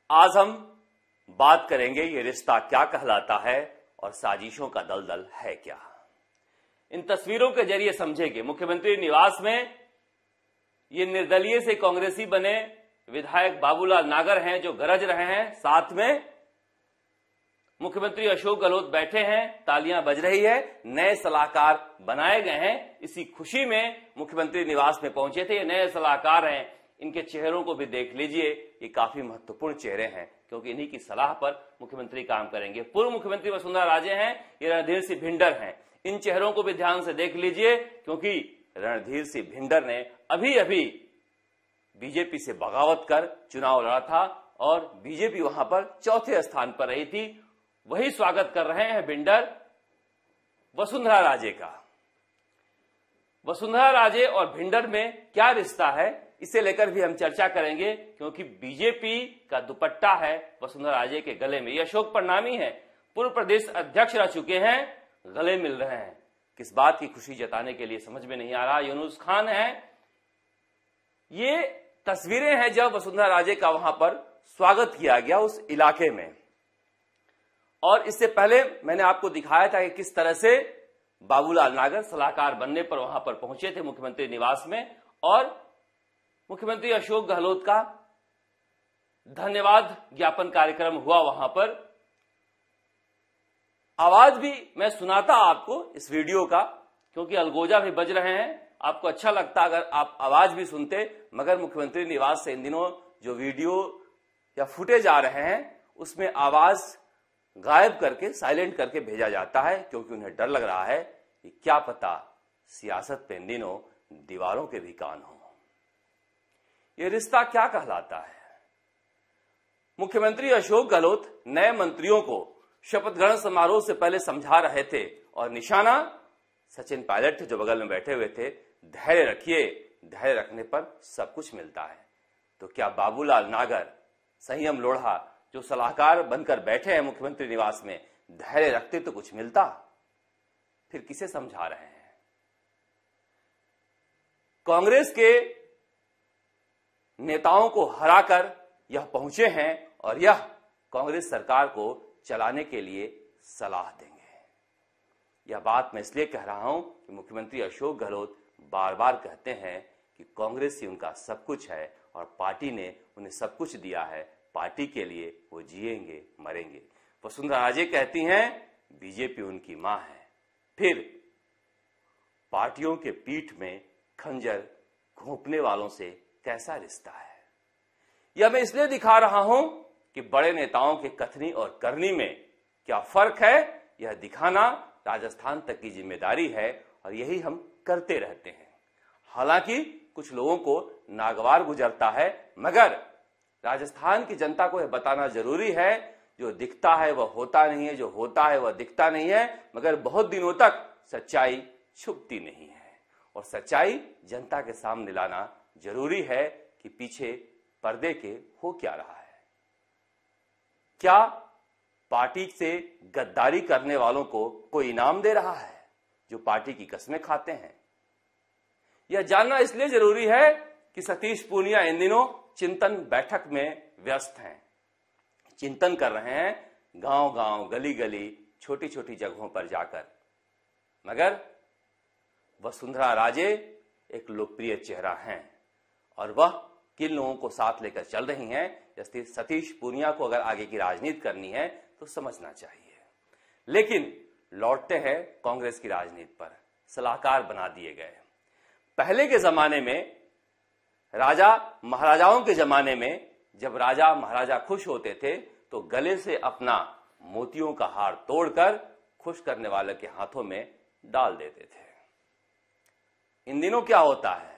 आज हम बात करेंगे ये रिश्ता क्या कहलाता है और साजिशों का दलदल है क्या। इन तस्वीरों के जरिए समझेंगे मुख्यमंत्री निवास में ये निर्दलीय से कांग्रेसी बने विधायक बाबूलाल नागर हैं जो गरज रहे हैं। साथ में मुख्यमंत्री अशोक गहलोत बैठे हैं, तालियां बज रही है, नए सलाहकार बनाए गए हैं। इसी खुशी में मुख्यमंत्री निवास में पहुंचे थे। ये नए सलाहकार हैं, इनके चेहरों को भी देख लीजिए। ये काफी महत्वपूर्ण चेहरे हैं क्योंकि इन्हीं की सलाह पर मुख्यमंत्री काम करेंगे। पूर्व मुख्यमंत्री वसुंधरा राजे हैं, ये रणधीर सिंह भिंडर हैं। इन चेहरों को भी ध्यान से देख लीजिए क्योंकि रणधीर सिंह भिंडर ने अभी अभी बीजेपी से बगावत कर चुनाव लड़ा था और बीजेपी वहां पर चौथे स्थान पर रही थी। वही स्वागत कर रहे हैं भिंडर वसुंधरा राजे का। वसुंधरा राजे और भिंडर में क्या रिश्ता है, इसे लेकर भी हम चर्चा करेंगे क्योंकि बीजेपी का दुपट्टा है वसुंधरा राजे के गले में। ये अशोक परनामी है, पूर्व प्रदेश अध्यक्ष रह चुके हैं, गले मिल रहे हैं। किस बात की खुशी जताने के लिए समझ में नहीं आ रहा। यूनुस खान है। ये तस्वीरें हैं जब वसुंधरा राजे का वहां पर स्वागत किया गया उस इलाके में। और इससे पहले मैंने आपको दिखाया था कि किस तरह से बाबूलाल नागर सलाहकार बनने पर वहां पर पहुंचे थे मुख्यमंत्री निवास में और मुख्यमंत्री अशोक गहलोत का धन्यवाद ज्ञापन कार्यक्रम हुआ वहां पर। आवाज भी मैं सुनाता आपको इस वीडियो का क्योंकि अलगोजा भी बज रहे हैं। आपको अच्छा लगता अगर आप आवाज भी सुनते, मगर मुख्यमंत्री निवास से इन दिनों जो वीडियो या फुटेज आ रहे हैं उसमें आवाज गायब करके साइलेंट करके भेजा जाता है क्योंकि उन्हें डर लग रहा है कि क्या पता सियासत पे इन दिनों दीवारों के भी कान हो। यह रिश्ता क्या कहलाता है। मुख्यमंत्री अशोक गहलोत नए मंत्रियों को शपथ ग्रहण समारोह से पहले समझा रहे थे और निशाना सचिन पायलट थे जो बगल में बैठे हुए थे। धैर्य रखिए, धैर्य रखने पर सब कुछ मिलता है। तो क्या बाबूलाल नागर, संयम लोढ़ा जो सलाहकार बनकर बैठे हैं मुख्यमंत्री निवास में, धैर्य रखते तो कुछ मिलता? फिर किसे समझा रहे हैं? कांग्रेस के नेताओं को हराकर यह पहुंचे हैं और यह कांग्रेस सरकार को चलाने के लिए सलाह देंगे। यह बात मैं इसलिए कह रहा हूं कि मुख्यमंत्री अशोक गहलोत बार बार कहते हैं कि कांग्रेस ही उनका सब कुछ है और पार्टी ने उन्हें सब कुछ दिया है, पार्टी के लिए वो जिएंगे मरेंगे। वसुंधरा राजे कहती हैं बीजेपी उनकी मां है। फिर पार्टियों के पीठ में खंजर घोंपने वालों से कैसा रिश्ता है। यह मैं इसलिए दिखा रहा हूं कि बड़े नेताओं के कथनी और करनी में क्या फर्क है, यह दिखाना राजस्थान तक की जिम्मेदारी है और यही हम करते रहते हैं। हालांकि कुछ लोगों को नागवार गुजरता है, मगर राजस्थान की जनता को यह बताना जरूरी है जो दिखता है वह होता नहीं है, जो होता है वह दिखता नहीं है, मगर बहुत दिनों तक सच्चाई छुपती नहीं है और सच्चाई जनता के सामने लाना जरूरी है कि पीछे पर्दे के हो क्या रहा है। क्या पार्टी से गद्दारी करने वालों को कोई इनाम दे रहा है जो पार्टी की कस्में खाते हैं? यह जानना इसलिए जरूरी है कि सतीश पूनिया इन दिनों चिंतन बैठक में व्यस्त हैं, चिंतन कर रहे हैं गांव गांव, गली गली, छोटी छोटी जगहों पर जाकर। मगर वसुंधरा राजे एक लोकप्रिय चेहरा हैं और वह किन लोगों को साथ लेकर चल रही हैं। जैसे सतीश पूनिया को अगर आगे की राजनीति करनी है तो समझना चाहिए। लेकिन लौटते हैं कांग्रेस की राजनीति पर। सलाहकार बना दिए गए। पहले के जमाने में, राजा महाराजाओं के जमाने में, जब राजा महाराजा खुश होते थे तो गले से अपना मोतियों का हार तोड़कर खुश करने वाले के हाथों में डाल देते थे। इन दिनों क्या होता है,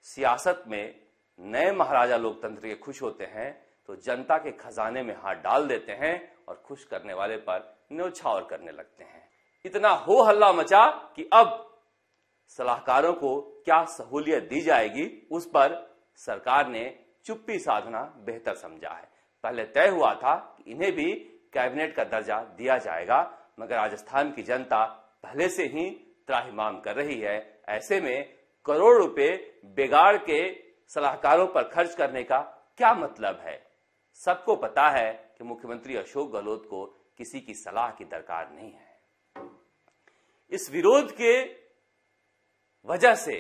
सियासत में नए महाराजा लोकतंत्र के खुश होते हैं तो जनता के खजाने में हाथ डाल देते हैं और खुश करने वाले पर न्योछावर करने लगते हैं। इतना हो हल्ला मचा कि अब सलाहकारों को क्या सहूलियत दी जाएगी उस पर सरकार ने चुप्पी साधना बेहतर समझा है। पहले तय हुआ था कि इन्हें भी कैबिनेट का दर्जा दिया जाएगा, मगर राजस्थान की जनता पहले से ही त्राहिमाम कर रही है। ऐसे में करोड़ रुपए बेगाड़ के सलाहकारों पर खर्च करने का क्या मतलब है? सबको पता है कि मुख्यमंत्री अशोक गहलोत को किसी की सलाह की दरकार नहीं है। इस विरोध के वजह से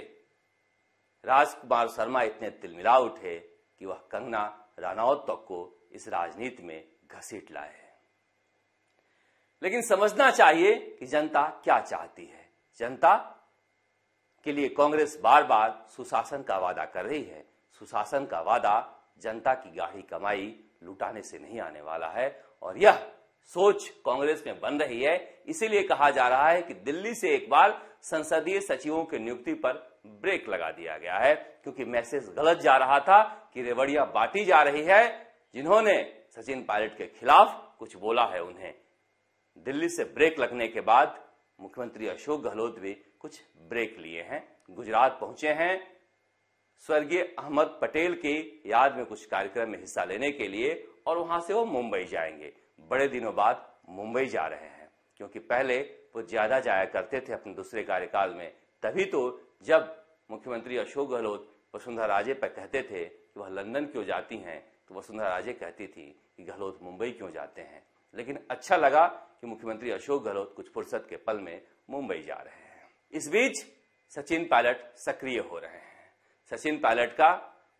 राजकुमार शर्मा इतने तिलमिला उठे कि वह कंगना रनौत तक को इस राजनीति में घसीट लाए। लेकिन समझना चाहिए कि जनता क्या चाहती है। जनता के लिए कांग्रेस बार बार सुशासन का वादा कर रही है। सुशासन का वादा जनता की गाढ़ी कमाई लुटाने से नहीं आने वाला है, और यह सोच कांग्रेस में बन रही है। इसीलिए कहा जा रहा है कि दिल्ली से एक बार संसदीय सचिवों की नियुक्ति पर ब्रेक लगा दिया गया है, क्योंकि मैसेज गलत जा रहा था कि रेवड़ियां बांटी जा रही है। जिन्होंने सचिन पायलट के खिलाफ कुछ बोला है, उन्हें दिल्ली से ब्रेक लगने के बाद मुख्यमंत्री अशोक गहलोत भी कुछ ब्रेक लिए हैं। गुजरात पहुंचे हैं स्वर्गीय अहमद पटेल की याद में कुछ कार्यक्रम में हिस्सा लेने के लिए, और वहां से वो मुंबई जाएंगे। बड़े दिनों बाद मुंबई जा रहे हैं, क्योंकि पहले वो ज्यादा जाया करते थे अपने दूसरे कार्यकाल में। तभी तो जब मुख्यमंत्री अशोक गहलोत वसुंधरा राजे पर कहते थे कि वह लंदन क्यों जाती हैं, तो वसुंधरा राजे कहती थी कि गहलोत मुंबई क्यों जाते हैं। लेकिन अच्छा लगा कि मुख्यमंत्री अशोक गहलोत कुछ फुर्सत के पल में मुंबई जा रहे हैं। इस बीच सचिन पायलट सक्रिय हो रहे हैं। सचिन पायलट का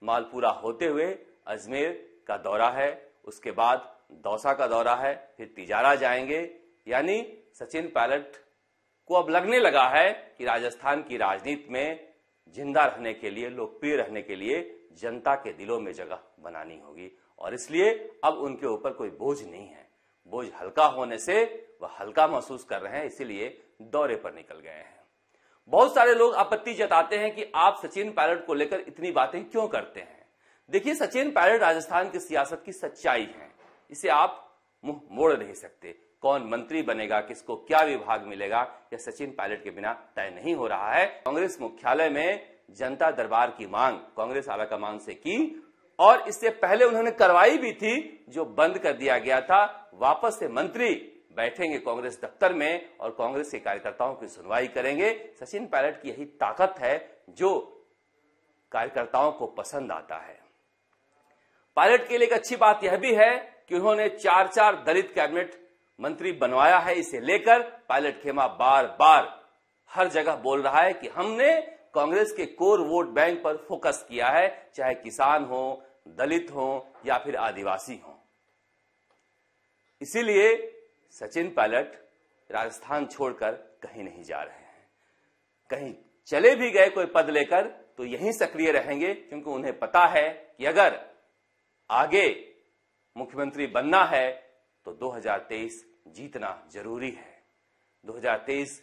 मालपुरा होते हुए अजमेर का दौरा है, उसके बाद दौसा का दौरा है, फिर तिजारा जाएंगे। यानी सचिन पायलट को अब लगने लगा है कि राजस्थान की राजनीति में जिंदा रहने के लिए, लोकप्रिय रहने के लिए जनता के दिलों में जगह बनानी होगी, और इसलिए अब उनके ऊपर कोई बोझ नहीं है। बोझ हल्का होने से वह हल्का महसूस कर रहे हैं, इसीलिए दौरे पर निकल गए हैं। बहुत सारे लोग आपत्ति जताते हैं कि आप सचिन पायलट को लेकर इतनी बातें क्यों करते हैं। देखिए, सचिन पायलट राजस्थान की सियासत की सच्चाई है, इसे आप मुंह मोड़ नहीं सकते। कौन मंत्री बनेगा, किसको क्या विभाग मिलेगा, यह सचिन पायलट के बिना तय नहीं हो रहा है। कांग्रेस मुख्यालय में जनता दरबार की मांग कांग्रेस आलाकमान से की, और इससे पहले उन्होंने करवाई भी थी, जो बंद कर दिया गया था। वापस से मंत्री बैठेंगे कांग्रेस दफ्तर में और कांग्रेस के कार्यकर्ताओं की सुनवाई करेंगे। सचिन पायलट की यही ताकत है जो कार्यकर्ताओं को पसंद आता है। पायलट के लिए एक अच्छी बात यह भी है कि उन्होंने 4 दलित कैबिनेट मंत्री बनवाया है। इसे लेकर पायलट खेमा बार बार हर जगह बोल रहा है कि हमने कांग्रेस के कोर वोट बैंक पर फोकस किया है, चाहे किसान हो, दलित हो या फिर आदिवासी हो। इसीलिए सचिन पायलट राजस्थान छोड़कर कहीं नहीं जा रहे हैं। कहीं चले भी गए कोई पद लेकर तो यहीं सक्रिय रहेंगे, क्योंकि उन्हें पता है कि अगर आगे मुख्यमंत्री बनना है तो 2023 जीतना जरूरी है। 2023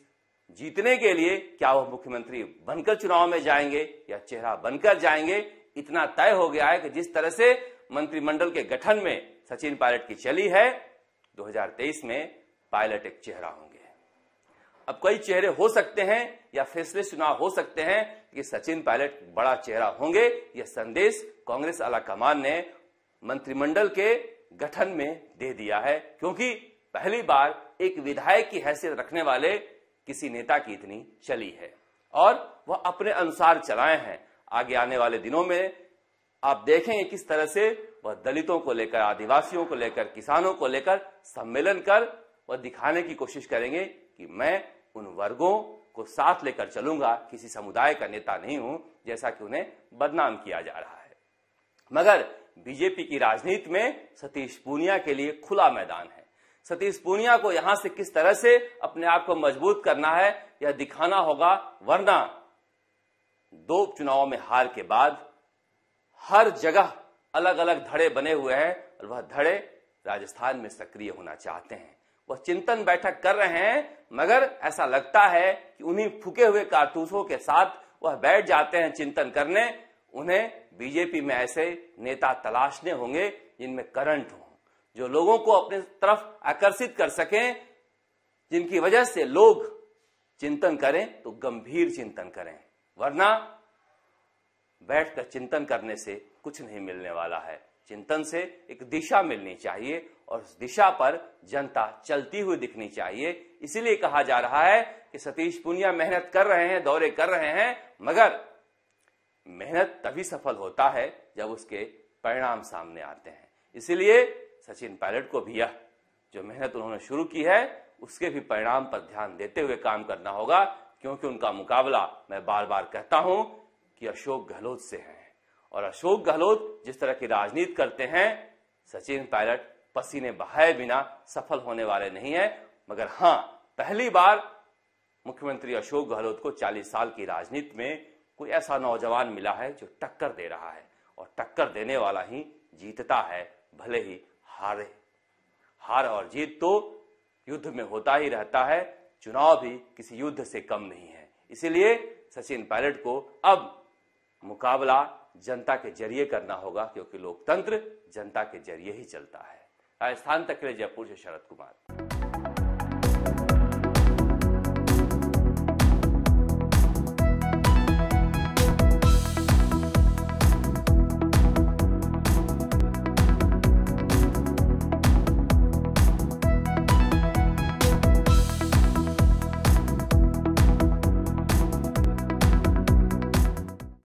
जीतने के लिए क्या वो मुख्यमंत्री बनकर चुनाव में जाएंगे या चेहरा बनकर जाएंगे, इतना तय हो गया है कि जिस तरह से मंत्रिमंडल के गठन में सचिन पायलट की चली है, 2023 में पायलट एक चेहरा होंगे। अब कई चेहरे हो सकते हैं या फैसले चुनाव हो सकते हैं कि सचिन पायलट बड़ा चेहरा होंगे। यह संदेश कांग्रेस आलाकमान ने मंत्रिमंडल के गठन में दे दिया है, क्योंकि पहली बार एक विधायक की हैसियत रखने वाले किसी नेता की इतनी चली है, और वह अपने अनुसार चलाए हैं। आगे आने वाले दिनों में आप देखेंगे किस तरह से वह दलितों को लेकर, आदिवासियों को लेकर, किसानों को लेकर सम्मेलन कर वह दिखाने की कोशिश करेंगे कि मैं उन वर्गों को साथ लेकर चलूंगा, किसी समुदाय का नेता नहीं हूं, जैसा कि उन्हें बदनाम किया जा रहा है। मगर बीजेपी की राजनीति में सतीश पूनिया के लिए खुला मैदान है। सतीश पूनिया को यहां से किस तरह से अपने आप को मजबूत करना है यह दिखाना होगा, वरना 2 चुनावों में हार के बाद हर जगह अलग अलग धड़े बने हुए हैं, और वह धड़े राजस्थान में सक्रिय होना चाहते हैं। वह चिंतन बैठक कर रहे हैं, मगर ऐसा लगता है कि उन्हीं फूके हुए कारतूसों के साथ वह बैठ जाते हैं चिंतन करने। उन्हें बीजेपी में ऐसे नेता तलाशने होंगे जिनमें करंट हो, जो लोगों को अपने तरफ आकर्षित कर सकें, जिनकी वजह से लोग चिंतन करें तो गंभीर चिंतन करें, वरना बैठकर चिंतन करने से कुछ नहीं मिलने वाला है। चिंतन से एक दिशा मिलनी चाहिए, और उस दिशा पर जनता चलती हुई दिखनी चाहिए। इसीलिए कहा जा रहा है कि सतीश पूनिया मेहनत कर रहे हैं, दौरे कर रहे हैं, मगर मेहनत तभी सफल होता है जब उसके परिणाम सामने आते हैं। इसीलिए सचिन पायलट को भी यह जो मेहनत उन्होंने शुरू की है उसके भी परिणाम पर ध्यान देते हुए काम करना होगा, क्योंकि उनका मुकाबला, मैं बार बार कहता हूं, कि अशोक गहलोत से है। और अशोक गहलोत जिस तरह की राजनीति करते हैं, सचिन पायलट पसीने बहाए बिना सफल होने वाले नहीं है। मगर हां, पहली बार मुख्यमंत्री अशोक गहलोत को 40 साल की राजनीति में कोई ऐसा नौजवान मिला है जो टक्कर दे रहा है, और टक्कर देने वाला ही जीतता है, भले ही हारे। हार और जीत तो युद्ध में होता ही रहता है, चुनाव भी किसी युद्ध से कम नहीं है। इसीलिए सचिन पायलट को अब मुकाबला जनता के जरिए करना होगा, क्योंकि लोकतंत्र जनता के जरिए ही चलता है। राजस्थान तक के लिए जयपुर से शरद कुमार।